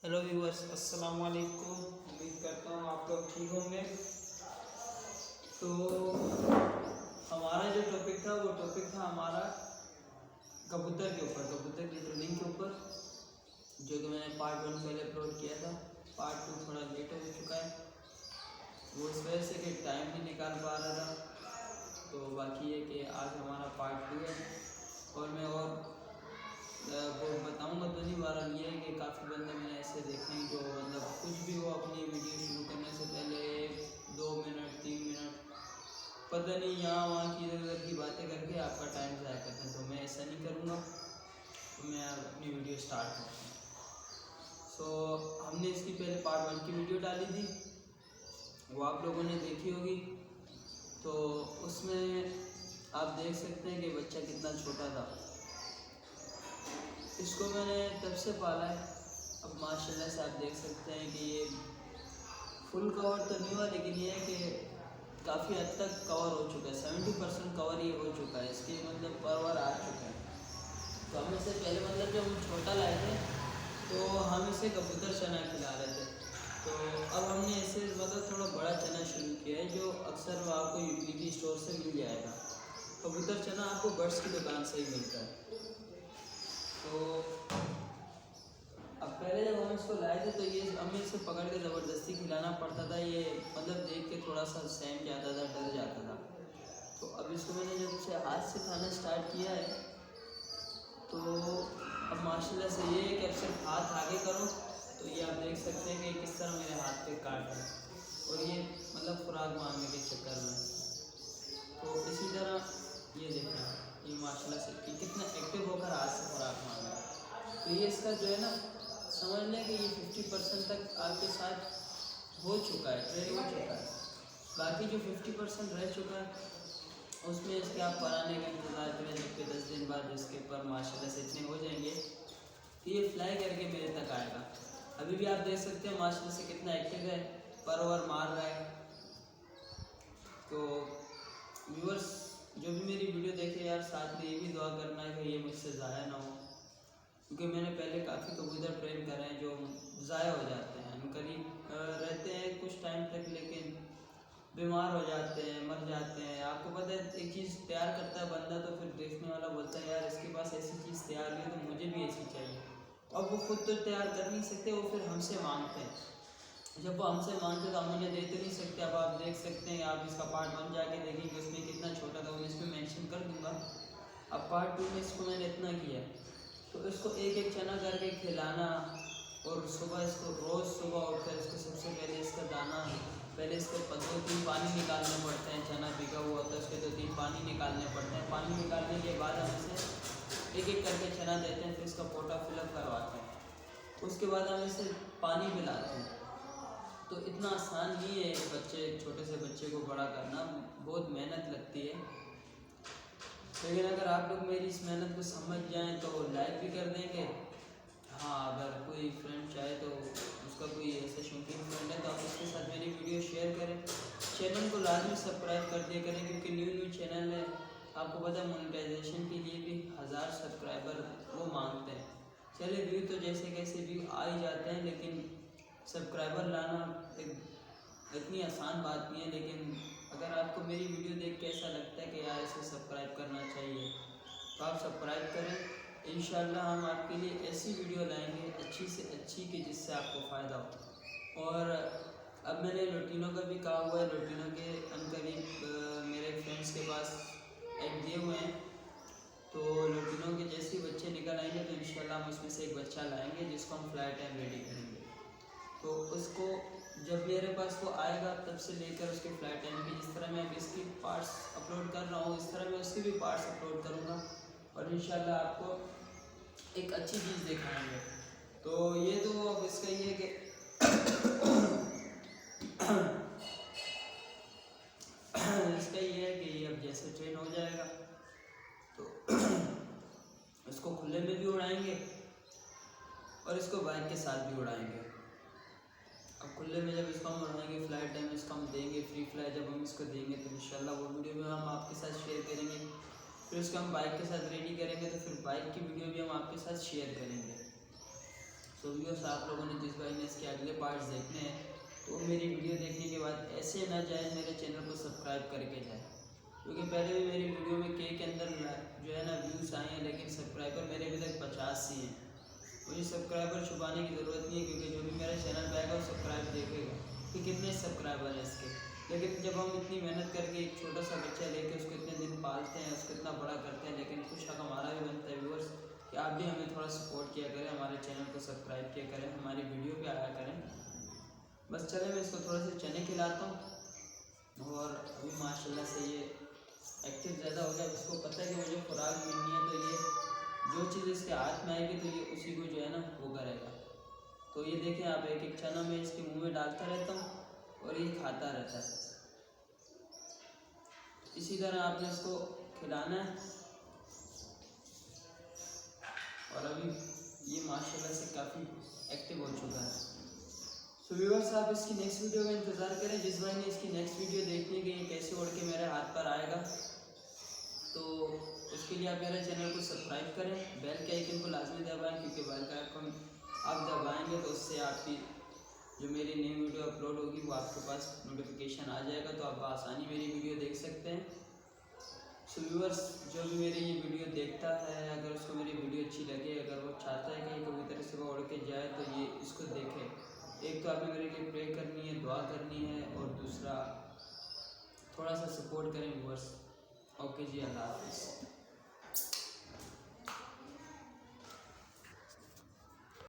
Hello viewers, अस्सलाम वालेकुम। उम्मीद करता हूँ आप लोग ठीक होंगे। तो हमारा जो टॉपिक था वो टॉपिक था हमारा कबूतर के ऊपर, कबूतर की ट्रेनिंग के ऊपर, जो कि मैंने पार्ट 1 पहले अपलोड किया था। पार्ट 2 थोड़ा लेट हो चुका है, वो इस वजह से कि टाइम नहीं निकाल पा रहा था। तो बाकी है कि आज हमारा पार्ट 2 है और मैं वो बताऊंगा तो नहीं। वारन ये है कि काफ़ी बंदे मैंने ऐसे देखे हैं जो मतलब कुछ भी वो अपनी वीडियो शुरू करने से पहले 2 मिनट 3 मिनट पता नहीं यहाँ वहाँ की इधर उधर की बातें करके आपका टाइम ज़ाया करते हैं। तो मैं ऐसा नहीं करूँगा, तो मैं अपनी वीडियो स्टार्ट करता हूँ। हमने इसकी पहले पार्ट 1 की वीडियो डाली थी, वो आप लोगों ने देखी होगी। तो उसमें आप देख सकते हैं कि बच्चा कितना छोटा था। इसको मैंने तब से पाला है, अब माशाल्लाह से आप देख सकते हैं कि ये फुल कवर तो नहीं हुआ, लेकिन ये है कि काफ़ी हद तक कवर हो चुका है। 70% कवर ये हो चुका है, इसके मतलब परवर आ चुका है। तो हम इससे पहले मतलब जब हम छोटा लाए थे तो हम इसे कबूतर चना खिला रहे थे। तो अब हमने इसे मतलब थोड़ा बड़ा चना शुरू किया है, जो अक्सर आपको यूटिलिटी स्टोर से मिल जाएगा। कबूतर चना आपको बर्ड्स की दुकान से ही मिलता है। तो अब पहले जब हम इसको लाए थे तो ये हमें इसे पकड़ के ज़बरदस्ती खिलाना पड़ता था। ये मतलब देख के थोड़ा सा सहम जाता था, डर जाता था। तो अब इसको मैंने जब से हाथ से खाना स्टार्ट किया है तो अब माशाल्लाह से ये है कि अब सिर्फ हाथ आगे करो तो ये आप देख सकते हैं कि किस तरह मेरे हाथ पे काट है, और ये मतलब खुराक मांगने के चक्कर में। तो इसी तरह ये देखें, ये माशाल्लाह से कि कितना एक्टिव होकर हाथ से खुराक मांग रहा है। तो ये इसका जो है ना, समझ लें कि ये 50% तक आपके साथ हो चुका है, ट्रेन हो चुका है। बाकी जो 50% रह चुका है उसमें इसके आप पराने का इंतज़ार करें, जबकि 10 दिन बाद इसके ऊपर माशाल्लाह से इतने हो जाएंगे तो ये फ्लाई करके मेरे तक आएगा। अभी भी आप देख सकते हैं माशाल्लाह से कितना एक्टिव है, पर ओवर मार रहा है। तो व्यूअर्स जो भी मेरी वीडियो देखे यार, साथ में ये भी दुआ करना है कि ये मुझसे ज़ाया ना हो, क्योंकि मैंने पहले काफ़ी कबूतर ट्रेन करे हैं जो ज़ाया हो जाते हैं। हम करीब रहते हैं कुछ टाइम तक, लेकिन बीमार हो जाते हैं, मर जाते हैं। आपको पता है, एक चीज़ तैयार करता है बंदा तो फिर देखने वाला बोलता है यार इसके पास ऐसी चीज़ तैयार हुई तो मुझे भी ऐसी चाहिए। अब वो खुद तो तैयार कर नहीं सकते, वो फिर हमसे मांगते हैं। जब वो हमसे मांगते तो हम उन्हें दे तो नहीं सकते। अब आप देख सकते हैं, आप इसका पार्ट 1 जाके देखेंगे उसमें कितना छोटा था, वो मैं इसमें मेंशन कर दूंगा। अब पार्ट 2 में इसको मैंने इतना किया है, तो इसको एक एक चना करके खिलाना, और सुबह इसको रोज़ सुबह उठकर इसको सबसे पहले इसका दाना, पहले इसको 2-3 पानी निकालने पड़ते हैं। चना भीगा हुआ होता है, उसके 2-3 पानी निकालने पड़ते हैं। पानी निकालने के बाद हम इसे एक एक करके चना देते हैं, फिर इसका पोटा फिलअप करवाते हैं। उसके बाद हम इसे पानी पिलाते हैं। तो इतना आसान नहीं है एक छोटे से बच्चे को बड़ा करना, बहुत मेहनत लगती है। लेकिन अगर आप लोग मेरी इस मेहनत को समझ जाएं तो लाइक भी कर देंगे। हाँ, अगर कोई फ्रेंड चाहे तो उसका कोई ऐसे शौकीन फ्रेंड है तो आप उसके साथ मेरी वीडियो शेयर करें। चैनल को लाजमी सब्सक्राइब कर दिया करें, क्योंकि न्यू चैनल है। आपको पता है मोनेटाइजेशन के लिए भी 1000 सब्सक्राइबर वो मांगते हैं। चलिए, व्यू तो जैसे कैसे व्यू आ ही जाते हैं, लेकिन सब्सक्राइबर लाना एक इतनी आसान बात नहीं है। लेकिन अगर आपको मेरी वीडियो देख के ऐसा लगता है कि यार इसे सब्सक्राइब करना चाहिए तो आप सब्सक्राइब करें। इंशाल्लाह हम आपके लिए ऐसी वीडियो लाएंगे अच्छी से अच्छी कि जिससे आपको फ़ायदा हो। और अब मैंने लोटिनो का भी कहा हुआ है, लोटिनो के अनकरीब मेरे फ्रेंड्स के पास एग दिए हुए हैं। तो लोटिनो के जैसे ही बच्चे निकल आएंगे तो इंशाल्लाह हम उसमें से एक बच्चा लाएंगे जिसको हम फ्लाई टाइम रेडी करेंगे। तो उसको जब मेरे पास वो आएगा तब से लेकर उसके फ्लाइट टाइम की, जिस तरह मैं अब इसकी पार्ट्स अपलोड कर रहा हूँ इस तरह मैं उसके भी पार्ट्स अपलोड करूँगा, और इंशाल्लाह आपको एक अच्छी चीज़ दिखाएंगे। तो ये तो अब इसका ये है कि इसका ये है कि ये अब जैसे ट्रेन हो जाएगा तो इसको खुले में भी उड़ाएंगे और इसको बाइक के साथ भी उड़ाएंगे। अब खुले में जब इसको हम उड़ाएंगे, फ्लाइट टाइम इसको हम देंगे, फ्री फ्लाई जब हम इसको देंगे तो इंशाल्लाह वो वीडियो भी हम आपके साथ शेयर करेंगे। फिर उसको हम बाइक के साथ रेडी करेंगे तो फिर बाइक की वीडियो भी हम आपके साथ शेयर करेंगे। सो व्यूअर्स, आप लोगों ने जिस भाई ने इसके अगले पार्ट्स देखने हैं तो मेरी वीडियो देखने के बाद ऐसे ना जाए मेरे चैनल को सब्सक्राइब करके जाए, क्योंकि पहले भी मेरी वीडियो में के अंदर जो है ना व्यूज़ आए हैं, लेकिन सब्सक्राइबर मेरे अभी तक 50 ही हैं। मुझे सब्सक्राइबर छुपाने की ज़रूरत नहीं है, क्योंकि जो भी मेरे चैनल पे आएगा वो सब्सक्राइब देखेगा कि कितने सब्सक्राइबर हैं इसके। लेकिन जब हम इतनी मेहनत करके एक छोटा सा बच्चा लेके उसको इतने दिन पालते हैं, उसको इतना बड़ा करते हैं, लेकिन कुछ हक हमारा भी बनता है व्यूअर्स कि आप भी हमें थोड़ा सपोर्ट किया करें, हमारे चैनल को सब्सक्राइब किया करें, हमारी वीडियो पे आया करें। बस चले, मैं इसको थोड़ा सा चने खिलाता हूँ। और अभी माशाल्लाह से ये एक्टिव ज़्यादा हो गया। इसको पता है कि मुझे खुराक मिलनी है, तो ये जो चीज़ इसके हाथ में आएगी तो ये उसी को जो है ना वो करेगा। तो ये देखें आप, एक एक चना मैं इसके मुंह में डालता रहता हूँ और ये खाता रहता है। इसी तरह आपने इसको खिलाना है। और अभी ये माशाल्लाह से काफ़ी एक्टिव हो चुका है। तो व्यूअर्स, आप इसकी नेक्स्ट वीडियो का इंतज़ार करें। जिस भाई ने इसकी नेक्स्ट वीडियो देखनी कि ये कैसे उड़ के मेरे हाथ पर आएगा, तो उसके लिए आप मेरे चैनल को सब्सक्राइब करें, बेल के आइकन को लाजमी दबाएं, क्योंकि बेल का आइकन आप दबाएंगे तो उससे आपकी जो मेरी नई वीडियो अपलोड होगी वो आपके पास नोटिफिकेशन आ जाएगा, तो आप आसानी मेरी वीडियो देख सकते हैं। सो व्यूअर्स, जो भी मेरी ये वीडियो देखता है, अगर उसको मेरी वीडियो अच्छी लगे, अगर वो चाहता है कि ये कबूतर सुबह उड़ के जाए, तो ये इसको देखे। एक तो आपने मेरे लिए प्रे करनी है, दुआ करनी है, और दूसरा थोड़ा सा सपोर्ट करें व्यूअर्स। ओके जी, अल्लाह हाफिज़।